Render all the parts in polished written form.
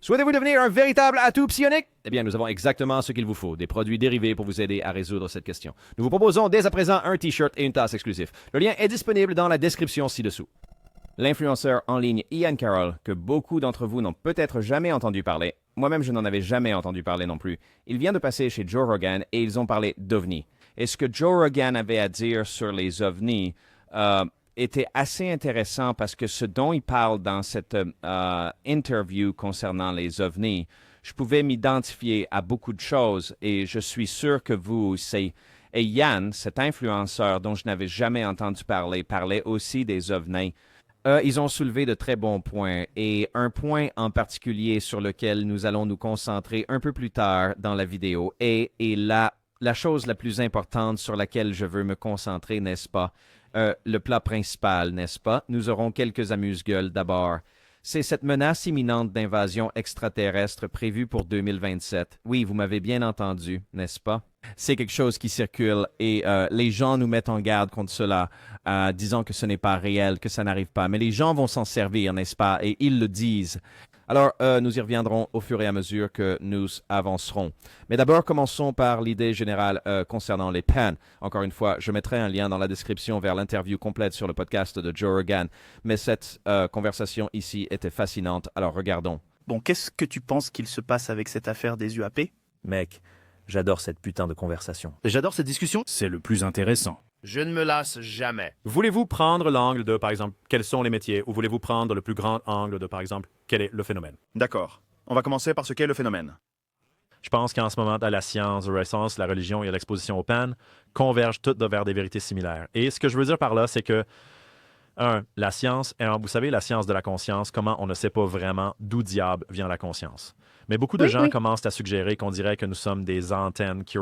Souhaitez-vous devenir un véritable atout psionique? Eh bien, nous avons exactement ce qu'il vous faut, des produits dérivés pour vous aider à résoudre cette question. Nous vous proposons dès à présent un T-shirt et une tasse exclusifs. Le lien est disponible dans la description ci-dessous. L'influenceur en ligne Ian Carroll, que beaucoup d'entre vous n'ont peut-être jamais entendu parler, moi-même je n'en avais jamais entendu parler non plus, il vient de passer chez Joe Rogan et ils ont parlé d'OVNI. Et ce que Joe Rogan avait à dire sur les OVNI était assez intéressant parce que ce dont il parle dans cette interview concernant les OVNI, je pouvais m'identifier à beaucoup de choses et je suis sûr que vous aussi. Et Yann, cet influenceur dont je n'avais jamais entendu parler, parlait aussi des OVNI. Ils ont soulevé de très bons points et un point en particulier sur lequel nous allons nous concentrer un peu plus tard dans la vidéo est la chose la plus importante sur laquelle je veux me concentrer, n'est-ce pas? Le plat principal, n'est-ce pas? Nous aurons quelques amuse-gueules d'abord. C'est cette menace imminente d'invasion extraterrestre prévue pour 2027. Oui, vous m'avez bien entendu, n'est-ce pas? C'est quelque chose qui circule et les gens nous mettent en garde contre cela, disant que ce n'est pas réel, que ça n'arrive pas. Mais les gens vont s'en servir, n'est-ce pas? Et ils le disent. Alors, nous y reviendrons au fur et à mesure que nous avancerons. Mais d'abord, commençons par l'idée générale concernant les PAN. Encore une fois, je mettrai un lien dans la description vers l'interview complète sur le podcast de Joe Rogan. Mais cette conversation ici était fascinante, alors regardons. Bon, qu'est-ce que tu penses qu'il se passe avec cette affaire des UAP? Mec, j'adore cette putain de conversation. J'adore cette discussion. C'est le plus intéressant. Je ne me lasse jamais. Voulez-vous prendre l'angle de, par exemple, quels sont les métiers, ou voulez-vous prendre le plus grand angle de, par exemple, quel est le phénomène? D'accord. On va commencer par ce qu'est le phénomène. Je pense qu'en ce moment, la science, la renaissance, la religion et l'exposition au pan convergent toutes vers des vérités similaires. Et ce que je veux dire par là, c'est que, la science, vous savez, la science de la conscience, comment on ne sait pas vraiment d'où diable vient la conscience. Mais beaucoup de gens commencent à suggérer qu'on dirait que nous sommes des antennes qui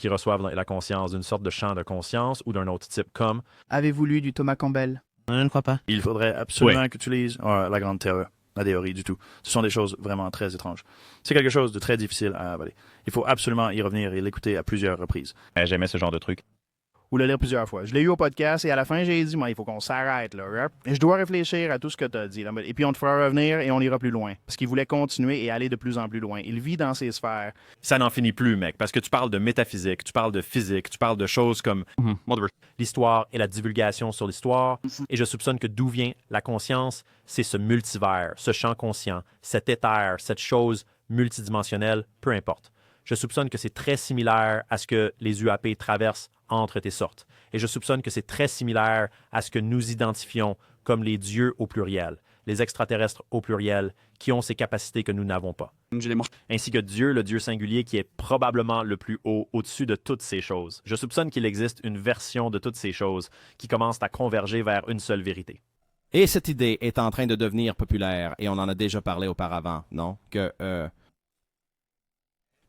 reçoivent la conscience d'une sorte de champ de conscience ou d'un autre type comme... Avez-vous lu du Thomas Campbell? Je ne crois pas. Il faudrait absolument que tu lises La Grande Terreur, la théorie du tout. Ce sont des choses vraiment très étranges. C'est quelque chose de très difficile à avaler. Il faut absolument y revenir et l'écouter à plusieurs reprises. J'aimais ce genre de truc. Ou le lire plusieurs fois. Je l'ai eu au podcast et à la fin, j'ai dit, moi, il faut qu'on s'arrête, là. Et je dois réfléchir à tout ce que tu as dit, là. Et puis, on te fera revenir et on ira plus loin. Parce qu'il voulait continuer et aller de plus en plus loin. Il vit dans ses sphères. Ça n'en finit plus, mec, parce que tu parles de métaphysique, tu parles de physique, tu parles de choses comme l'histoire et la divulgation sur l'histoire. Et je soupçonne que d'où vient la conscience, c'est ce multivers, ce champ conscient, cet éther, cette chose multidimensionnelle, peu importe. Je soupçonne que c'est très similaire à ce que les UAP traversent entre tes sortes. Et je soupçonne que c'est très similaire à ce que nous identifions comme les dieux au pluriel, les extraterrestres au pluriel, qui ont ces capacités que nous n'avons pas. Ainsi que Dieu, le Dieu singulier, qui est probablement le plus haut, au-dessus de toutes ces choses. Je soupçonne qu'il existe une version de toutes ces choses qui commence à converger vers une seule vérité. Et cette idée est en train de devenir populaire, et on en a déjà parlé auparavant, non? Que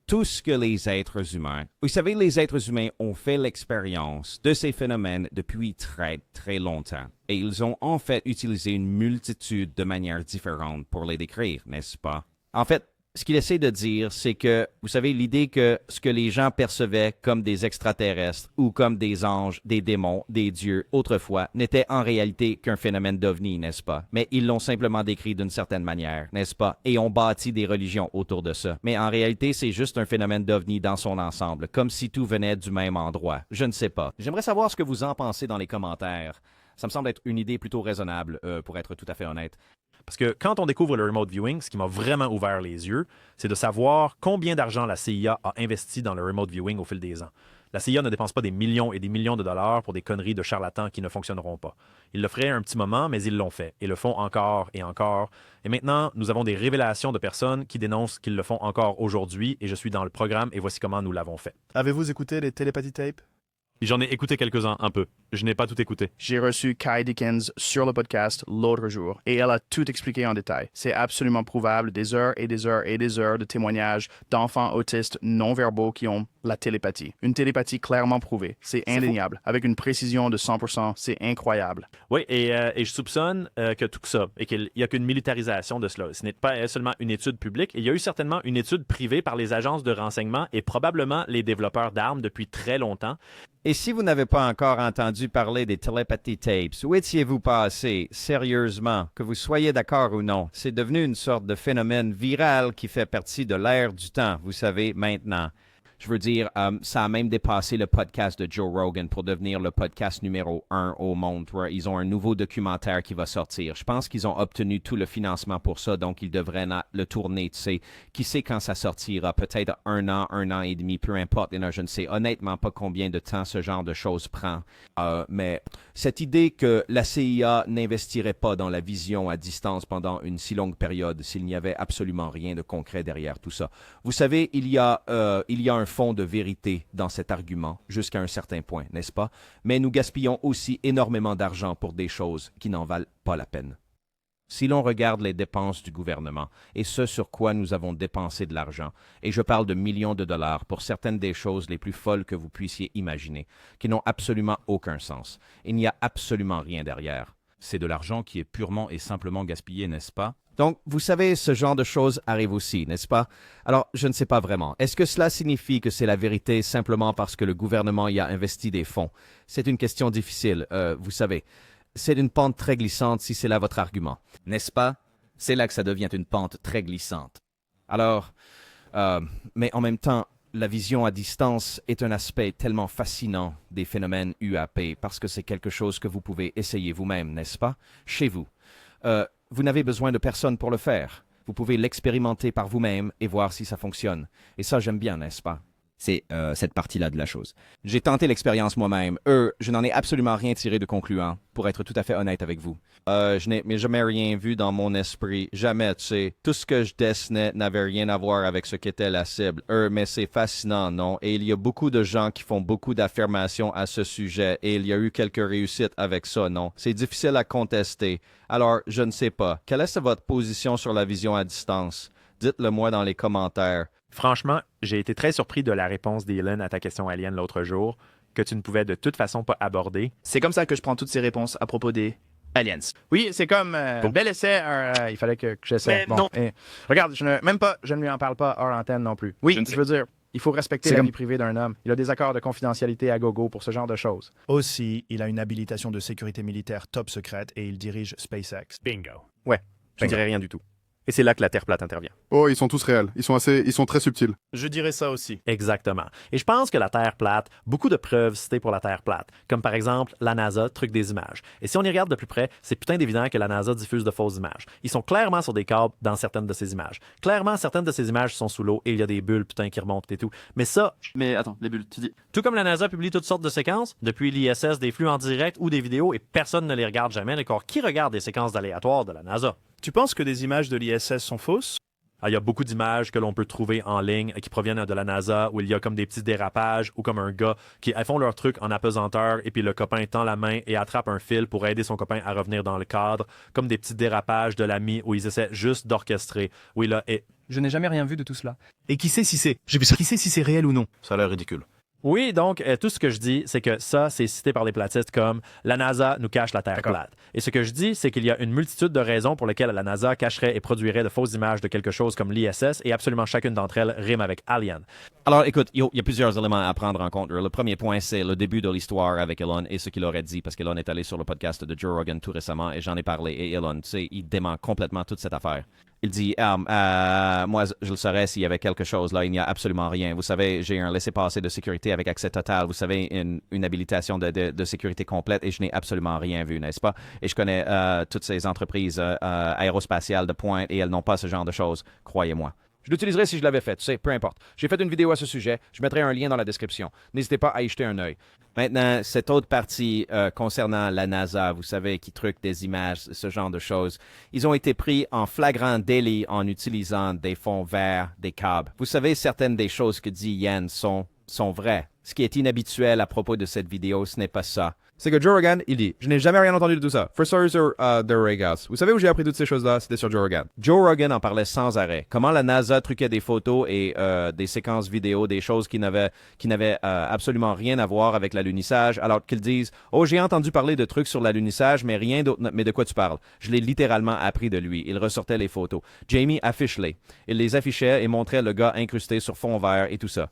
tout ce que les êtres humains... Vous savez, les êtres humains ont fait l'expérience de ces phénomènes depuis très, très longtemps. Et ils ont en fait utilisé une multitude de manières différentes pour les décrire, n'est-ce pas? En fait, ce qu'il essaie de dire, c'est que, vous savez, l'idée que ce que les gens percevaient comme des extraterrestres ou comme des anges, des démons, des dieux, autrefois, n'était en réalité qu'un phénomène d'OVNI, n'est-ce pas? Mais ils l'ont simplement décrit d'une certaine manière, n'est-ce pas? Et ont bâti des religions autour de ça. Mais en réalité, c'est juste un phénomène d'OVNI dans son ensemble, comme si tout venait du même endroit. Je ne sais pas. J'aimerais savoir ce que vous en pensez dans les commentaires. Ça me semble être une idée plutôt raisonnable, pour être tout à fait honnête. Parce que quand on découvre le remote viewing, ce qui m'a vraiment ouvert les yeux, c'est de savoir combien d'argent la CIA a investi dans le remote viewing au fil des ans. La CIA ne dépense pas des millions et des millions de dollars pour des conneries de charlatans qui ne fonctionneront pas. Ils le feraient un petit moment, mais ils l'ont fait, et le font encore et encore. Et maintenant, nous avons des révélations de personnes qui dénoncent qu'ils le font encore aujourd'hui, et je suis dans le programme, et voici comment nous l'avons fait. Avez-vous écouté les télépathies tapes? J'en ai écouté quelques-uns, un peu. Je n'ai pas tout écouté. J'ai reçu Kai Dickens sur le podcast l'autre jour et elle a tout expliqué en détail. C'est absolument prouvable, des heures et des heures et des heures de témoignages d'enfants autistes non-verbaux qui ont la télépathie. Une télépathie clairement prouvée. C'est indéniable. Avec une précision de 100%, c'est incroyable. Oui, et je soupçonne que tout ça, et qu'il n'y a qu'une militarisation de cela. Ce n'est pas seulement une étude publique, il y a eu certainement une étude privée par les agences de renseignement et probablement les développeurs d'armes depuis très longtemps. Et si vous n'avez pas encore entendu parler des telepathy tapes, où étiez-vous passé, sérieusement, que vous soyez d'accord ou non? C'est devenu une sorte de phénomène viral qui fait partie de l'ère du temps, vous savez, maintenant. Je veux dire, ça a même dépassé le podcast de Joe Rogan pour devenir le podcast numéro 1 au monde. Ils ont un nouveau documentaire qui va sortir. Je pense qu'ils ont obtenu tout le financement pour ça, donc ils devraient le tourner, tu sais. Qui sait quand ça sortira? Peut-être 1 an et demi, peu importe. Je ne sais honnêtement pas combien de temps ce genre de choses prend. Mais cette idée que la CIA n'investirait pas dans la vision à distance pendant une si longue période s'il n'y avait absolument rien de concret derrière tout ça. Vous savez, il y a un fond de vérité dans cet argument, jusqu'à un certain point, n'est-ce pas? Mais nous gaspillons aussi énormément d'argent pour des choses qui n'en valent pas la peine. Si l'on regarde les dépenses du gouvernement et ce sur quoi nous avons dépensé de l'argent, et je parle de millions de dollars pour certaines des choses les plus folles que vous puissiez imaginer, qui n'ont absolument aucun sens, il n'y a absolument rien derrière. C'est de l'argent qui est purement et simplement gaspillé, n'est-ce pas? Donc, vous savez, ce genre de choses arrive aussi, n'est-ce pas? Alors, je ne sais pas vraiment. Est-ce que cela signifie que c'est la vérité simplement parce que le gouvernement y a investi des fonds? C'est une question difficile, vous savez. C'est une pente très glissante si c'est là votre argument. N'est-ce pas? C'est là que ça devient une pente très glissante. Alors, mais en même temps, la vision à distance est un aspect tellement fascinant des phénomènes UAP parce que c'est quelque chose que vous pouvez essayer vous-même, n'est-ce pas? Chez vous. Vous n'avez besoin de personne pour le faire. Vous pouvez l'expérimenter par vous-même et voir si ça fonctionne. Et ça, j'aime bien, n'est-ce pas? C'est cette partie-là de la chose. J'ai tenté l'expérience moi-même. Je n'en ai absolument rien tiré de concluant, pour être tout à fait honnête avec vous. Je n'ai jamais rien vu dans mon esprit. Jamais, tu sais. Tout ce que je dessinais n'avait rien à voir avec ce qu'était la cible. Mais c'est fascinant, non? Et il y a beaucoup de gens qui font beaucoup d'affirmations à ce sujet. Et il y a eu quelques réussites avec ça, non? C'est difficile à contester. Alors, je ne sais pas. Quelle est votre position sur la vision à distance? Dites-le moi dans les commentaires. Franchement, j'ai été très surpris de la réponse d'Elon à ta question alien l'autre jour, que tu ne pouvais de toute façon pas aborder. C'est comme ça que je prends toutes ces réponses à propos des aliens. Oui, c'est comme bel essai. Il fallait que j'essaie. Mais non. Regarde, je ne lui en parle pas hors antenne non plus. Oui, je veux dire, il faut respecter la vie privée d'un homme. Il a des accords de confidentialité à gogo pour ce genre de choses. Aussi, il a une habilitation de sécurité militaire top secrète et il dirige SpaceX. Bingo. Ouais, je dirais rien du tout. Et c'est là que la Terre plate intervient. Oh, ils sont tous réels. Ils sont très subtils. Je dirais ça aussi. Exactement. Et je pense que la Terre plate, beaucoup de preuves citées pour la Terre plate, comme par exemple la NASA truc des images. Et si on y regarde de plus près, c'est putain d'évident que la NASA diffuse de fausses images. Ils sont clairement sur des câbles dans certaines de ces images. Clairement, certaines de ces images sont sous l'eau et il y a des bulles putain qui remontent et tout. Mais ça... Mais attends, les bulles, tu dis... Tout comme la NASA publie toutes sortes de séquences, depuis l'ISS, des flux en direct ou des vidéos, et personne ne les regarde jamais. D'accord, qui regarde des séquences d'aléatoires de la NASA? Tu penses que des images de l'ISS sont fausses? Il y a beaucoup d'images que l'on peut trouver en ligne qui proviennent de la NASA où il y a comme des petits dérapages ou comme un gars qui font leur truc en apesanteur et puis le copain tend la main et attrape un fil pour aider son copain à revenir dans le cadre, comme des petits dérapages de l'ami où ils essaient juste d'orchestrer. Oui, là, et... Je n'ai jamais rien vu de tout cela. Et qui sait si c'est... Qui sait si c'est réel ou non? Ça a l'air ridicule. Oui, donc, tout ce que je dis, c'est que ça, c'est cité par les platistes comme « la NASA nous cache la Terre plate ». Et ce que je dis, c'est qu'il y a une multitude de raisons pour lesquelles la NASA cacherait et produirait de fausses images de quelque chose comme l'ISS, et absolument chacune d'entre elles rime avec « alien ». Alors, écoute, il y a plusieurs éléments à prendre en compte. Le premier point, c'est le début de l'histoire avec Elon et ce qu'il aurait dit, parce qu'Elon est allé sur le podcast de Joe Rogan tout récemment, et j'en ai parlé, et Elon, tu sais, il dément complètement toute cette affaire. Il dit, moi, je le saurais s'il y avait quelque chose. Là, il n'y a absolument rien. Vous savez, j'ai un laissez-passer de sécurité avec accès total. Vous savez, une habilitation de sécurité complète et je n'ai absolument rien vu, n'est-ce pas? Et je connais toutes ces entreprises aérospatiales de pointe et elles n'ont pas ce genre de choses, croyez-moi. Je l'utiliserais si je l'avais fait, tu sais, peu importe. J'ai fait une vidéo à ce sujet, je mettrai un lien dans la description. N'hésitez pas à y jeter un œil. Maintenant, cette autre partie concernant la NASA, vous savez, qui truque des images, ce genre de choses, ils ont été pris en flagrant délit en utilisant des fonds verts, des câbles. Vous savez, certaines des choses que dit Yann sont vraies. Ce qui est inhabituel à propos de cette vidéo, ce n'est pas ça. C'est que Joe Rogan, il dit, je n'ai jamais rien entendu de tout ça. First story sur The Regas. Vous savez où j'ai appris toutes ces choses-là? C'était sur Joe Rogan. Joe Rogan en parlait sans arrêt. Comment la NASA truquait des photos et des séquences vidéo, des choses qui n'avaient absolument rien à voir avec l'alunissage, alors qu'ils disent, oh, j'ai entendu parler de trucs sur l'alunissage, mais rien d'autre. Mais de quoi tu parles? Je l'ai littéralement appris de lui. Il ressortait les photos. Jamie affiche-les. Il les affichait et montrait le gars incrusté sur fond vert et tout ça.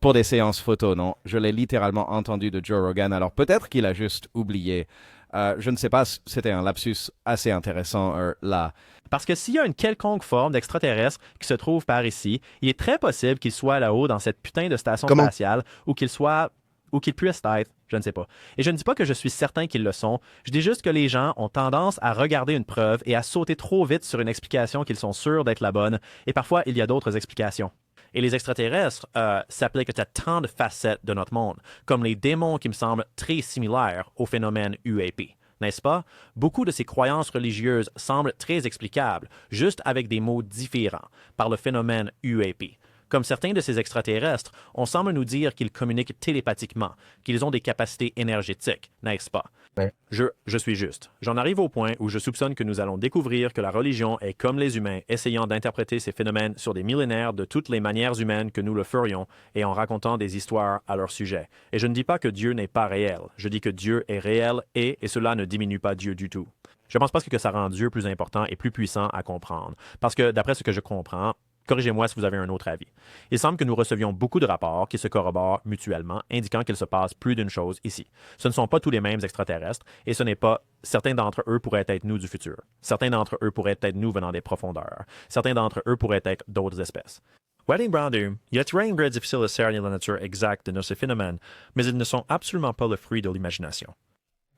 pour des séances photos, non. Je l'ai littéralement entendu de Joe Rogan, alors peut-être qu'il a juste oublié. Je ne sais pas, c'était un lapsus assez intéressant là. Parce que s'il y a une quelconque forme d'extraterrestre qui se trouve par ici, il est très possible qu'il soit là-haut dans cette putain de station spatiale ou qu'il puisse être, je ne sais pas. Et je ne dis pas que je suis certain qu'ils le sont, je dis juste que les gens ont tendance à regarder une preuve et à sauter trop vite sur une explication qu'ils sont sûrs d'être la bonne, et parfois il y a d'autres explications. Et les extraterrestres s'appliquent à tant de facettes de notre monde, comme les démons qui me semblent très similaires au phénomène UAP. N'est-ce pas? Beaucoup de ces croyances religieuses semblent très explicables, juste avec des mots différents, par le phénomène UAP. Comme certains de ces extraterrestres, on semble nous dire qu'ils communiquent télépathiquement, qu'ils ont des capacités énergétiques, n'est-ce pas? Ouais. Je suis juste. J'en arrive au point où je soupçonne que nous allons découvrir que la religion est comme les humains, essayant d'interpréter ces phénomènes sur des millénaires de toutes les manières humaines que nous le ferions et en racontant des histoires à leur sujet. Et je ne dis pas que Dieu n'est pas réel. Je dis que Dieu est réel et cela ne diminue pas Dieu du tout. Je pense pas que ça rend Dieu plus important et plus puissant à comprendre. Parce que d'après ce que je comprends, corrigez-moi si vous avez un autre avis. Il semble que nous recevions beaucoup de rapports qui se corroborent mutuellement, indiquant qu'il se passe plus d'une chose ici. Ce ne sont pas tous les mêmes extraterrestres, et ce n'est pas... Certains d'entre eux pourraient être nous du futur. Certains d'entre eux pourraient être nous venant des profondeurs. Certains d'entre eux pourraient être d'autres espèces. Wedding Brother, il est très difficile de cerner la nature exacte de ces phénomènes, mais ils ne sont absolument pas le fruit de l'imagination.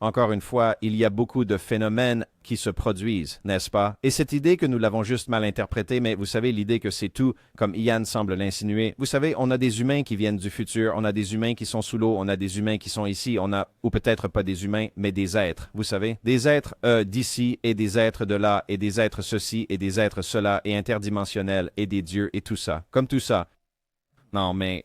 Encore une fois, il y a beaucoup de phénomènes qui se produisent, n'est-ce pas? Et cette idée que nous l'avons juste mal interprétée, mais vous savez, l'idée que c'est tout, comme Ian semble l'insinuer, vous savez, on a des humains qui viennent du futur, on a des humains qui sont sous l'eau, on a des humains qui sont ici, on a, ou peut-être pas des humains, mais des êtres, vous savez? Des êtres d'ici et des êtres de là, et des êtres ceci et des êtres cela, et interdimensionnels, et des dieux, et tout ça, comme tout ça. Non, mais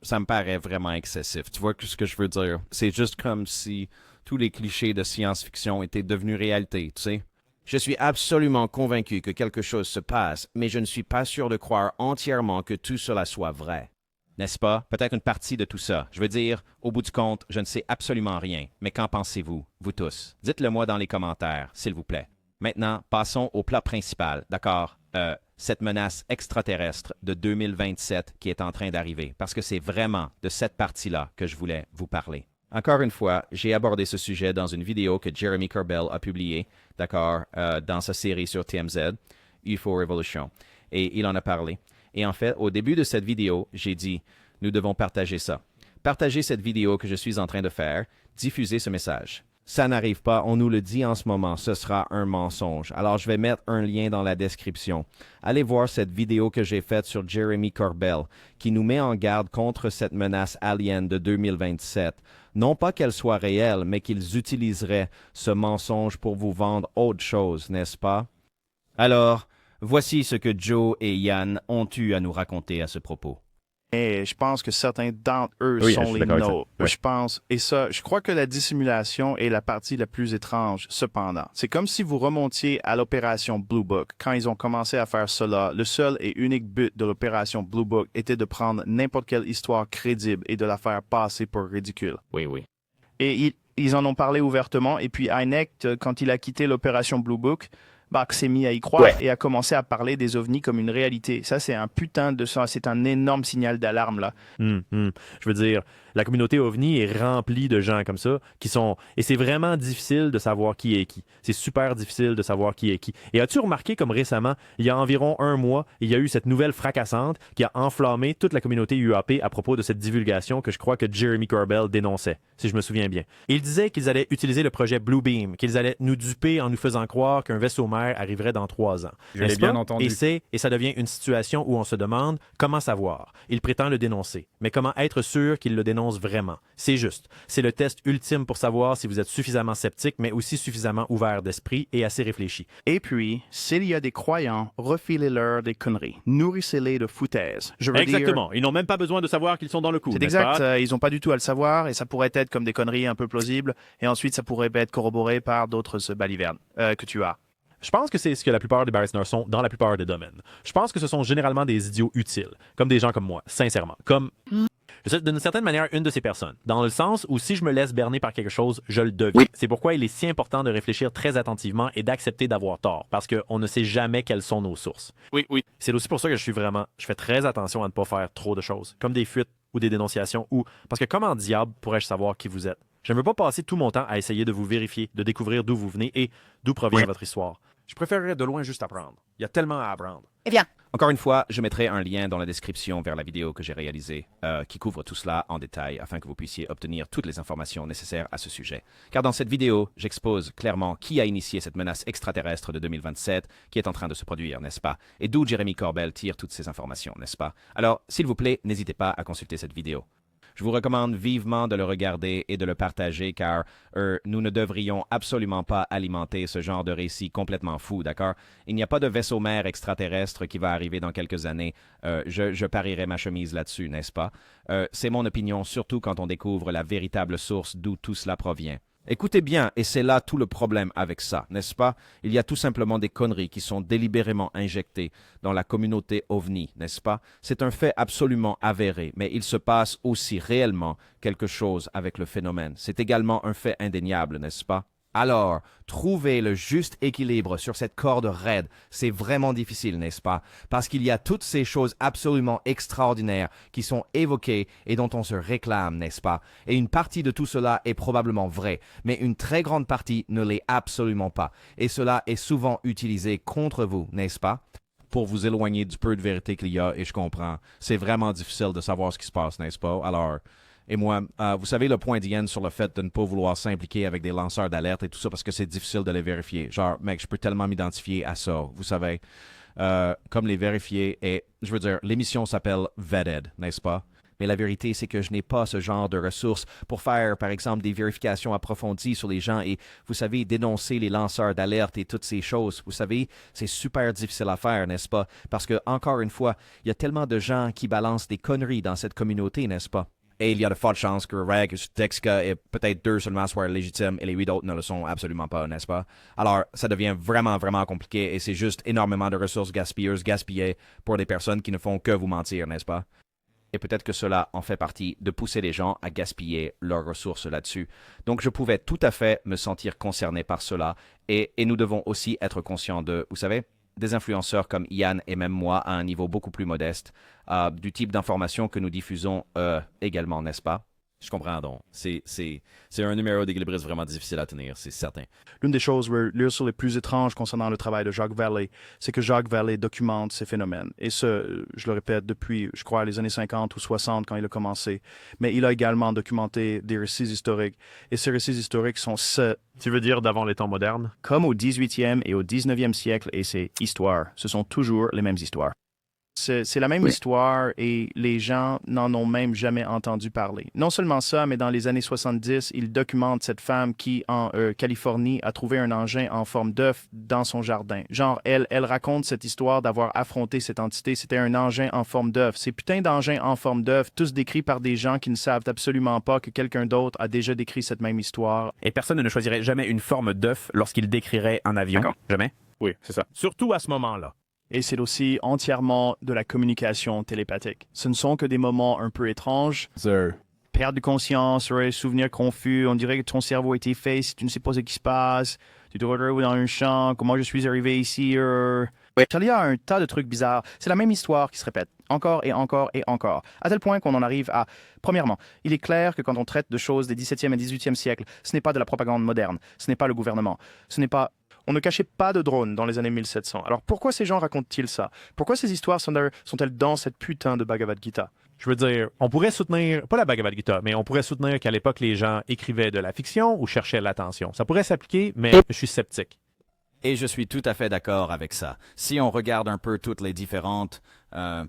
ça me paraît vraiment excessif. Tu vois ce que je veux dire? C'est juste comme si tous les clichés de science-fiction étaient devenus réalité, tu sais. Je suis absolument convaincu que quelque chose se passe, mais je ne suis pas sûr de croire entièrement que tout cela soit vrai. N'est-ce pas? Peut-être une partie de tout ça. Je veux dire, au bout du compte, je ne sais absolument rien. Mais qu'en pensez-vous, vous tous? Dites-le moi dans les commentaires, s'il vous plaît. Maintenant, passons au plat principal, d'accord? Cette menace extraterrestre de 2027 qui est en train d'arriver, parce que c'est vraiment de cette partie-là que je voulais vous parler. Encore une fois, j'ai abordé ce sujet dans une vidéo que Jeremy Corbell a publiée, d'accord, dans sa série sur TMZ, UFO Revolution, et il en a parlé. Et en fait, au début de cette vidéo, j'ai dit, nous devons partager ça. Partagez cette vidéo que je suis en train de faire, diffusez ce message. Ça n'arrive pas, on nous le dit en ce moment, ce sera un mensonge. Alors je vais mettre un lien dans la description. Allez voir cette vidéo que j'ai faite sur Jeremy Corbell, qui nous met en garde contre cette menace alien de 2027. Non pas qu'elle soit réelle, mais qu'ils utiliseraient ce mensonge pour vous vendre autre chose, n'est-ce pas? Alors, voici ce que Joe et Ian ont eu à nous raconter à ce propos. Et je pense que certains d'entre eux Oui, je sont suis les d'accord avec ça. nôtres. Ouais. Je pense, et ça, je crois que la dissimulation est la partie la plus étrange, cependant. C'est comme si vous remontiez à l'opération Blue Book. Quand ils ont commencé à faire cela, le seul et unique but de l'opération Blue Book était de prendre n'importe quelle histoire crédible et de la faire passer pour ridicule. Oui, oui. Et ils en ont parlé ouvertement, et puis Hynek, quand il a quitté l'opération Blue Book, s'est mis à y croire et a commencé à parler des ovnis comme une réalité. Ça, c'est un putain de ça, c'est un énorme signal d'alarme, là. Je veux dire, la communauté OVNI est remplie de gens comme ça qui sont... Et c'est vraiment difficile de savoir qui est qui. C'est super difficile de savoir qui est qui. Et as-tu remarqué comme récemment, il y a environ un mois, il y a eu cette nouvelle fracassante qui a enflammé toute la communauté UAP à propos de cette divulgation que je crois que Jeremy Corbell dénonçait, si je me souviens bien. Il disait qu'ils allaient utiliser le projet Blue Beam, qu'ils allaient nous duper en nous faisant croire qu'un vaisseau mère arriverait dans 3 ans. Je l'ai bien entendu. Et ça devient une situation où on se demande comment savoir. Il prétend le dénoncer, mais comment être sûr qu'il le dénonce vraiment? C'est juste. C'est le test ultime pour savoir si vous êtes suffisamment sceptique, mais aussi suffisamment ouvert d'esprit et assez réfléchi. Et puis, s'il y a des croyants, refilez-leur des conneries. Nourrissez-les de foutaises. Je veux Exactement. Ils n'ont même pas besoin de savoir qu'ils sont dans le coup. C'est n'est-ce exact. pas? Ils n'ont pas du tout à le savoir et ça pourrait être comme des conneries un peu plausibles et ensuite ça pourrait être corroboré par d'autres balivernes que tu as. Je pense que c'est ce que la plupart des barristers sont dans la plupart des domaines. Je pense que ce sont généralement des idiots utiles, comme des gens comme moi, sincèrement. Comme, je suis d'une certaine manière une de ces personnes, dans le sens où si je me laisse berner par quelque chose, je le deviens. C'est pourquoi il est si important de réfléchir très attentivement et d'accepter d'avoir tort, parce qu'on ne sait jamais quelles sont nos sources. Oui. C'est aussi pour ça que je fais très attention à ne pas faire trop de choses, comme des fuites ou des dénonciations ou... Parce que comment diable pourrais-je savoir qui vous êtes? Je ne veux pas passer tout mon temps à essayer de vous vérifier, de découvrir d'où vous venez et d'où provient votre histoire. Je préférerais de loin juste apprendre. Il y a tellement à apprendre. Eh bien, Encore une fois, je mettrai un lien dans la description vers la vidéo que j'ai réalisée qui couvre tout cela en détail afin que vous puissiez obtenir toutes les informations nécessaires à ce sujet. Car dans cette vidéo, j'expose clairement qui a initié cette menace extraterrestre de 2027 qui est en train de se produire, n'est-ce pas? Et d'où Jeremy Corbell tire toutes ces informations, n'est-ce pas? Alors, s'il vous plaît, n'hésitez pas à consulter cette vidéo. Je vous recommande vivement de le regarder et de le partager car nous ne devrions absolument pas alimenter ce genre de récit complètement fou, d'accord? Il n'y a pas de vaisseau mère extraterrestre qui va arriver dans quelques années. Je parierais ma chemise là-dessus, n'est-ce pas? C'est mon opinion, surtout quand on découvre la véritable source d'où tout cela provient. Écoutez bien, et c'est là tout le problème avec ça, n'est-ce pas? Il y a tout simplement des conneries qui sont délibérément injectées dans la communauté OVNI, n'est-ce pas? C'est un fait absolument avéré, mais il se passe aussi réellement quelque chose avec le phénomène. C'est également un fait indéniable, n'est-ce pas? Alors, trouver le juste équilibre sur cette corde raide, c'est vraiment difficile, n'est-ce pas? Parce qu'il y a toutes ces choses absolument extraordinaires qui sont évoquées et dont on se réclame, n'est-ce pas? Et une partie de tout cela est probablement vraie, mais une très grande partie ne l'est absolument pas. Et cela est souvent utilisé contre vous, n'est-ce pas? Pour vous éloigner du peu de vérité qu'il y a, et je comprends. C'est vraiment difficile de savoir ce qui se passe, n'est-ce pas? Alors... Et moi, vous savez le point d'Ian sur le fait de ne pas vouloir s'impliquer avec des lanceurs d'alerte et tout ça parce que c'est difficile de les vérifier. Genre, mec, je peux tellement m'identifier à ça, vous savez, comme les vérifier. Et je veux dire, l'émission s'appelle Vetted, n'est-ce pas? Mais la vérité, c'est que je n'ai pas ce genre de ressources pour faire, par exemple, des vérifications approfondies sur les gens et, vous savez, dénoncer les lanceurs d'alerte et toutes ces choses. Vous savez, c'est super difficile à faire, n'est-ce pas? Parce que, encore une fois, il y a tellement de gens qui balancent des conneries dans cette communauté, n'est-ce pas? Et il y a de fortes chances que Reg, Texka et peut-être 2 seulement soient légitimes et les 8 autres ne le sont absolument pas, n'est-ce pas? Alors, ça devient vraiment, vraiment compliqué et c'est juste énormément de ressources gaspillées pour des personnes qui ne font que vous mentir, n'est-ce pas? Et peut-être que cela en fait partie de pousser les gens à gaspiller leurs ressources là-dessus. Donc, je pouvais tout à fait me sentir concerné par cela et nous devons aussi être conscients de, vous savez, des influenceurs comme Ian et même moi à un niveau beaucoup plus modeste, du type d'information que nous diffusons également, n'est-ce pas? Je comprends donc. C'est un numéro d'équilibriste vraiment difficile à tenir, c'est certain. L'une des choses sur les plus étranges concernant le travail de Jacques Vallée, c'est que Jacques Vallée documente ces phénomènes. Et ce, je le répète, depuis, je crois, les années 50 ou 60 quand il a commencé. Mais il a également documenté des récits historiques. Et ces récits historiques sont Tu veux dire d'avant les temps modernes? comme au 18e et au 19e siècle, et ces histoires, ce sont toujours les mêmes histoires. C'est la même histoire et les gens n'en ont même jamais entendu parler. Non seulement ça, mais dans les années 70, il documente cette femme qui, en Californie, a trouvé un engin en forme d'œuf dans son jardin. Genre, elle raconte cette histoire d'avoir affronté cette entité. C'était un engin en forme d'œuf. Ces putains d'engins en forme d'œuf, tous décrits par des gens qui ne savent absolument pas que quelqu'un d'autre a déjà décrit cette même histoire. Et personne ne choisirait jamais une forme d'œuf lorsqu'il décrirait un avion. D'accord. Jamais. Oui, c'est ça. Surtout à ce moment-là. Et c'est aussi entièrement de la communication télépathique. Ce ne sont que des moments un peu étranges. Perte de conscience, souvenirs confus, on dirait que ton cerveau a été fait si tu ne sais pas ce qui se passe. Tu te retrouves dans un champ, comment je suis arrivé ici. Il y a un tas de trucs bizarres. C'est la même histoire qui se répète encore et encore et encore. À tel point qu'on en arrive à... Premièrement, il est clair que quand on traite de choses des 17e et 18e siècles, ce n'est pas de la propagande moderne, ce n'est pas le gouvernement, ce n'est pas... On ne cachait pas de drones dans les années 1700. Alors pourquoi ces gens racontent-ils ça? Pourquoi ces histoires sont-elles dans cette putain de Bhagavad Gita? Je veux dire, on pourrait soutenir, pas la Bhagavad Gita, mais on pourrait soutenir qu'à l'époque, les gens écrivaient de la fiction ou cherchaient l'attention. Ça pourrait s'appliquer, mais je suis sceptique. Et je suis tout à fait d'accord avec ça. Si on regarde un peu toutes les différentes... vous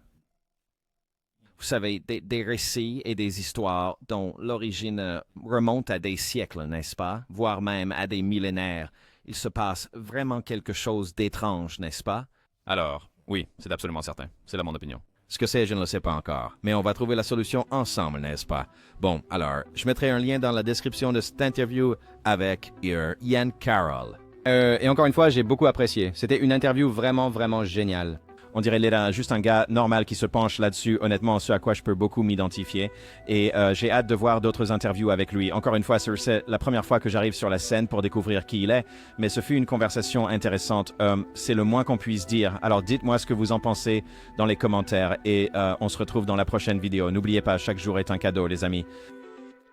savez, des récits et des histoires dont l'origine remonte à des siècles, n'est-ce pas? Voire même à des millénaires. Il se passe vraiment quelque chose d'étrange, n'est-ce pas? Alors, oui, c'est absolument certain. C'est là mon opinion. Ce que c'est, je ne le sais pas encore. Mais on va trouver la solution ensemble, n'est-ce pas? Bon, alors, je mettrai un lien dans la description de cette interview avec Ian Carroll. Et encore une fois, j'ai beaucoup apprécié. C'était une interview vraiment, vraiment géniale. On dirait juste un gars normal qui se penche là-dessus, honnêtement, ce à quoi je peux beaucoup m'identifier. Et j'ai hâte de voir d'autres interviews avec lui. Encore une fois, c'est la première fois que j'arrive sur la scène pour découvrir qui il est, mais ce fut une conversation intéressante. C'est le moins qu'on puisse dire. Alors dites-moi ce que vous en pensez dans les commentaires et on se retrouve dans la prochaine vidéo. N'oubliez pas, chaque jour est un cadeau, les amis.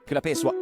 Que la paix soit.